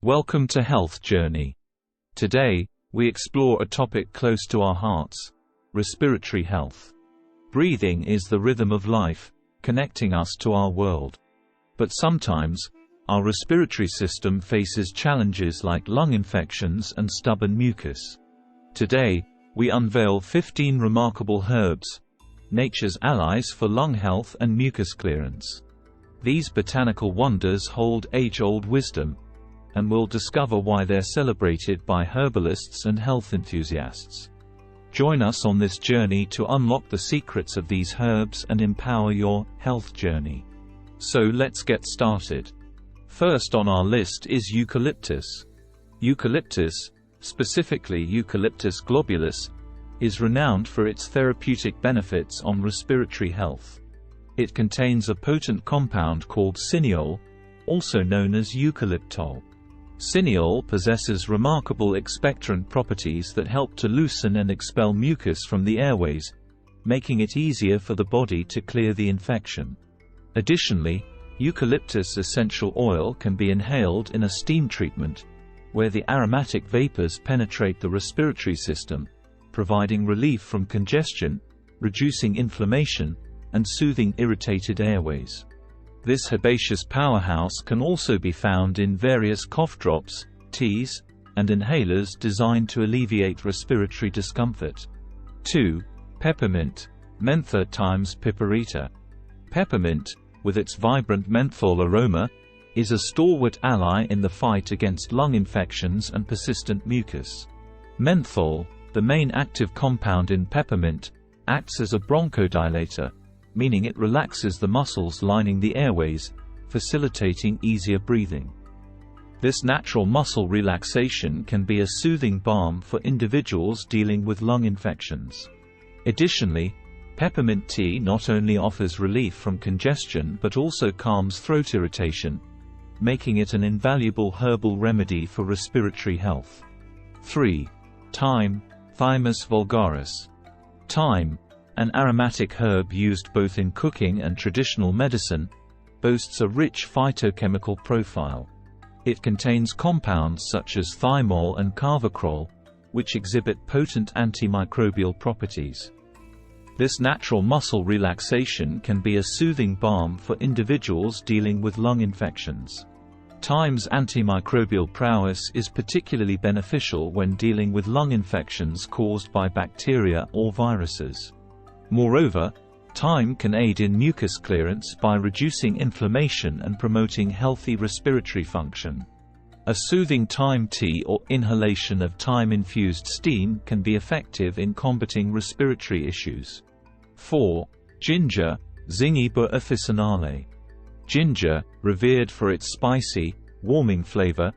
Welcome to Health Journey. Today, we explore a topic close to our hearts: respiratory health. Breathing is the rhythm of life, connecting us to our world. But sometimes, our respiratory system faces challenges like lung infections and stubborn mucus. Today, we unveil 15 remarkable herbs, nature's allies for lung health and mucus clearance. These botanical wonders hold age-old wisdom, and we'll discover why they're celebrated by herbalists and health enthusiasts. Join us on this journey to unlock the secrets of these herbs and empower your health journey. So let's get started. First on our list is eucalyptus. Eucalyptus, specifically Eucalyptus globulus, is renowned for its therapeutic benefits on respiratory health. It contains a potent compound called cineole, also known as eucalyptol. Cineole possesses remarkable expectorant properties that help to loosen and expel mucus from the airways, making it easier for the body to clear the infection. Additionally, eucalyptus essential oil can be inhaled in a steam treatment, where the aromatic vapors penetrate the respiratory system, providing relief from congestion, reducing inflammation, and soothing irritated airways. This herbaceous powerhouse can also be found in various cough drops, teas, and inhalers designed to alleviate respiratory discomfort. 2. Peppermint, Mentha times Piperita. Peppermint, with its vibrant menthol aroma, is a stalwart ally in the fight against lung infections and persistent mucus. Menthol, the main active compound in peppermint, acts as a bronchodilator, meaning it relaxes the muscles lining the airways, facilitating easier breathing. This natural muscle relaxation can be a soothing balm for individuals dealing with lung infections. Additionally, peppermint tea not only offers relief from congestion but also calms throat irritation, making it an invaluable herbal remedy for respiratory health. 3. Thyme, Thymus vulgaris. Thyme, an aromatic herb used both in cooking and traditional medicine, boasts a rich phytochemical profile. It contains compounds such as thymol and carvacrol, which exhibit potent antimicrobial properties. This natural muscle relaxation can be a soothing balm for individuals dealing with lung infections. Thyme's antimicrobial prowess is particularly beneficial when dealing with lung infections caused by bacteria or viruses. Moreover, thyme can aid in mucus clearance by reducing inflammation and promoting healthy respiratory function. A soothing thyme tea or inhalation of thyme-infused steam can be effective in combating respiratory issues. 4. Ginger, Zingiber officinale. Ginger, revered for its spicy, warming flavor,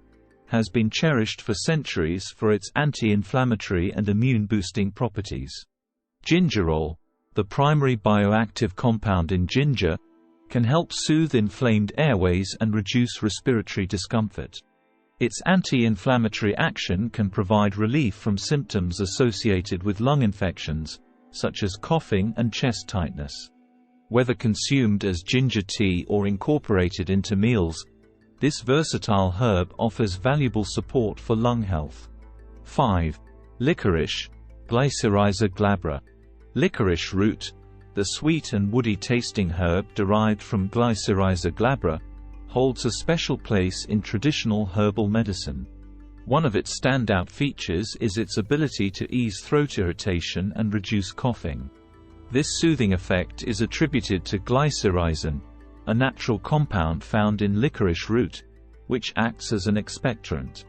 has been cherished for centuries for its anti-inflammatory and immune-boosting properties. Gingerol, the primary bioactive compound in ginger, can help soothe inflamed airways and reduce respiratory discomfort. Its anti-inflammatory action can provide relief from symptoms associated with lung infections, such as coughing and chest tightness. Whether consumed as ginger tea or incorporated into meals, this versatile herb offers valuable support for lung health. 5. Licorice, Glycyrrhiza glabra. Licorice root, the sweet and woody-tasting herb derived from Glycyrrhiza glabra, holds a special place in traditional herbal medicine. One of its standout features is its ability to ease throat irritation and reduce coughing. This soothing effect is attributed to glycyrrhizin, a natural compound found in licorice root, which acts as an expectorant.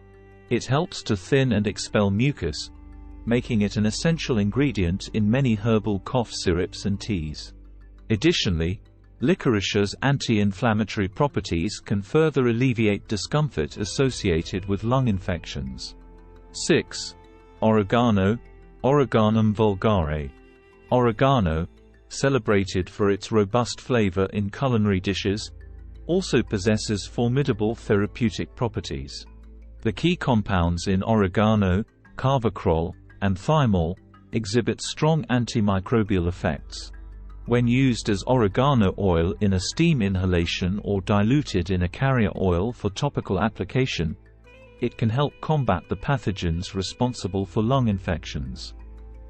It helps to thin and expel mucus, making it an essential ingredient in many herbal cough syrups and teas. Additionally, licorice's anti-inflammatory properties can further alleviate discomfort associated with lung infections. 6. Oregano, Oreganum vulgare. Oregano, celebrated for its robust flavor in culinary dishes, also possesses formidable therapeutic properties. The key compounds in oregano, carvacrol, and thymol, exhibit strong antimicrobial effects. When used as oregano oil in a steam inhalation or diluted in a carrier oil for topical application, It can help combat the pathogens responsible for lung infections.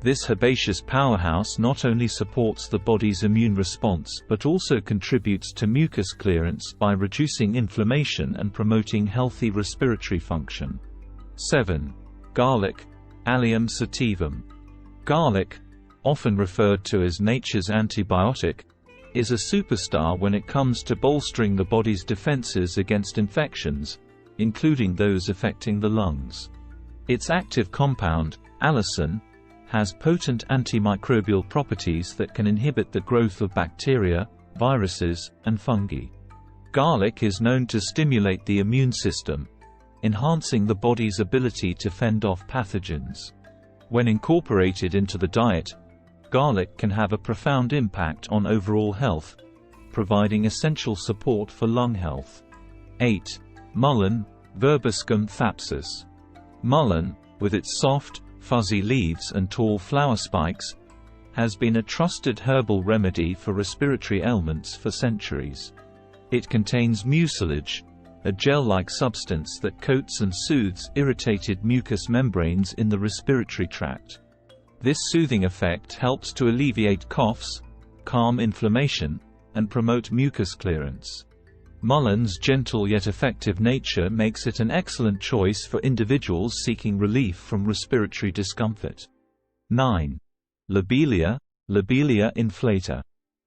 This herbaceous powerhouse not only supports the body's immune response but also contributes to mucus clearance by reducing inflammation and promoting healthy respiratory function. 7. Garlic, Allium sativum. Garlic, often referred to as nature's antibiotic, is a superstar when it comes to bolstering the body's defenses against infections, including those affecting the lungs. Its active compound, allicin, has potent antimicrobial properties that can inhibit the growth of bacteria, viruses, and fungi. Garlic is known to stimulate the immune system, enhancing the body's ability to fend off pathogens. When incorporated into the diet, garlic can have a profound impact on overall health, providing essential support for lung health. 8. Mullein, Verbascum thapsus. Mullein, with its soft, fuzzy leaves and tall flower spikes, has been a trusted herbal remedy for respiratory ailments for centuries. It contains mucilage, a gel-like substance that coats and soothes irritated mucous membranes in the respiratory tract. This soothing effect helps to alleviate coughs, calm inflammation, and promote mucus clearance. Mullein's gentle yet effective nature makes it an excellent choice for individuals seeking relief from respiratory discomfort. 9. Lobelia, Lobelia inflata.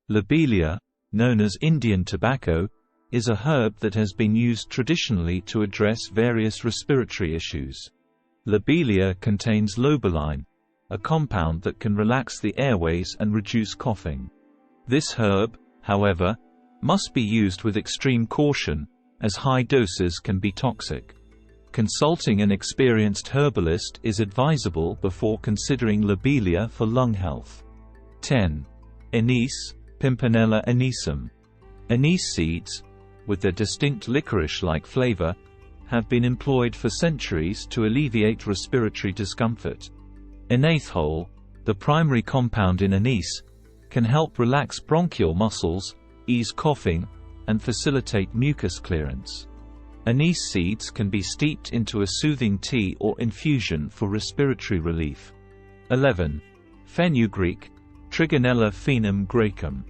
Lobelia, known as Indian tobacco, is a herb that has been used traditionally to address various respiratory issues. Lobelia contains lobeline, a compound that can relax the airways and reduce coughing. This herb, however, must be used with extreme caution, as high doses can be toxic. Consulting an experienced herbalist is advisable before considering lobelia for lung health. 10. Anise, Pimpinella anisum. Anise seeds, with their distinct licorice-like flavor, have been employed for centuries to alleviate respiratory discomfort. Enathol, the primary compound in anise, can help relax bronchial muscles, ease coughing, and facilitate mucus clearance. Anise seeds can be steeped into a soothing tea or infusion for respiratory relief. 11. Fenugreek, Trigonella phenum graecum.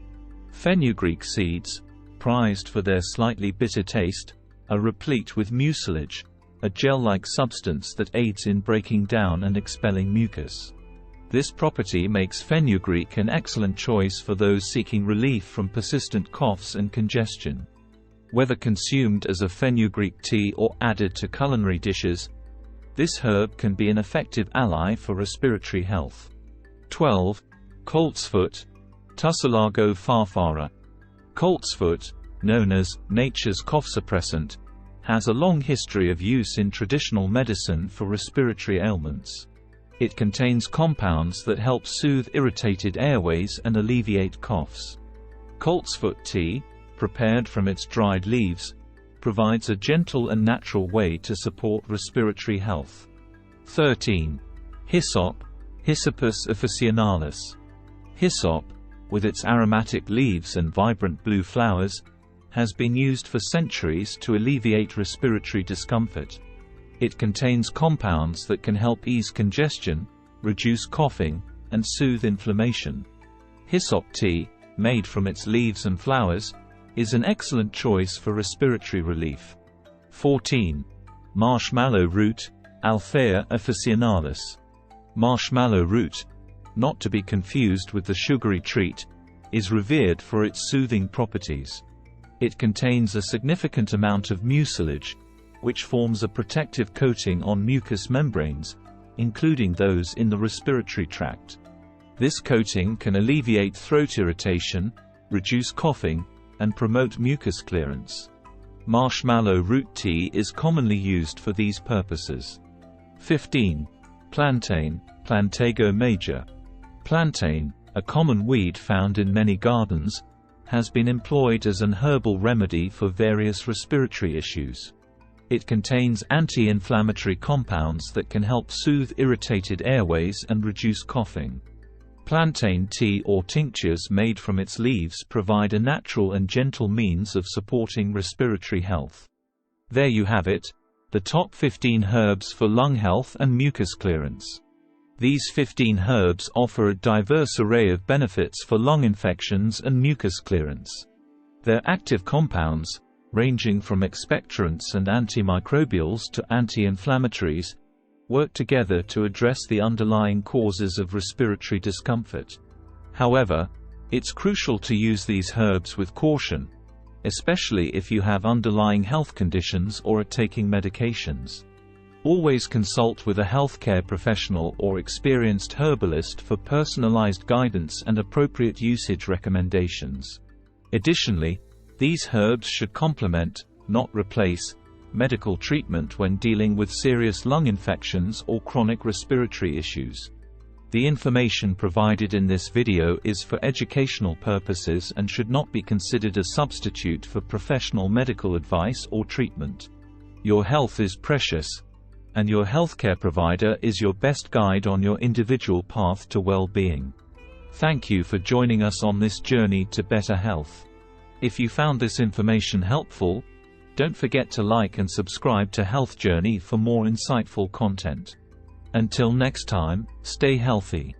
Fenugreek seeds, prized for their slightly bitter taste, are replete with mucilage, a gel-like substance that aids in breaking down and expelling mucus. This property makes fenugreek an excellent choice for those seeking relief from persistent coughs and congestion. Whether consumed as a fenugreek tea or added to culinary dishes, this herb can be an effective ally for respiratory health. 12. Coltsfoot, Tussilago farfara. Coltsfoot, known as nature's cough suppressant, has a long history of use in traditional medicine for respiratory ailments. It contains compounds that help soothe irritated airways and alleviate coughs. Coltsfoot tea, prepared from its dried leaves, provides a gentle and natural way to support respiratory health. 13. Hyssop, Hyssopus officinalis. Hyssop, with its aromatic leaves and vibrant blue flowers, has been used for centuries to alleviate respiratory discomfort. It contains compounds that can help ease congestion, reduce coughing, and soothe inflammation. Hyssop tea, made from its leaves and flowers, is an excellent choice for respiratory relief. 14. Marshmallow root, Althea officinalis. Marshmallow root, not to be confused with the sugary treat, is revered for its soothing properties. It contains a significant amount of mucilage, which forms a protective coating on mucous membranes, including those in the respiratory tract. This coating can alleviate throat irritation, reduce coughing, and promote mucus clearance. Marshmallow root tea is commonly used for these purposes. 15. Plantain, Plantago major. Plantain, a common weed found in many gardens, has been employed as an herbal remedy for various respiratory issues. It contains anti-inflammatory compounds that can help soothe irritated airways and reduce coughing. Plantain tea or tinctures made from its leaves provide a natural and gentle means of supporting respiratory health. There you have it, The top 15 herbs for lung health and mucus clearance. These 15 herbs offer a diverse array of benefits for lung infections and mucus clearance. Their active compounds, ranging from expectorants and antimicrobials to anti-inflammatories, work together to address the underlying causes of respiratory discomfort. However, it's crucial to use these herbs with caution, especially if you have underlying health conditions or are taking medications. Always consult with a healthcare professional or experienced herbalist for personalized guidance and appropriate usage recommendations. Additionally, these herbs should complement, not replace, medical treatment when dealing with serious lung infections or chronic respiratory issues. The information provided in this video is for educational purposes and should not be considered a substitute for professional medical advice or treatment. Your health is precious, and your healthcare provider is your best guide on your individual path to well-being. Thank you for joining us on this journey to better health. If you found this information helpful, don't forget to like and subscribe to Health Journey for more insightful content. Until next time, stay healthy.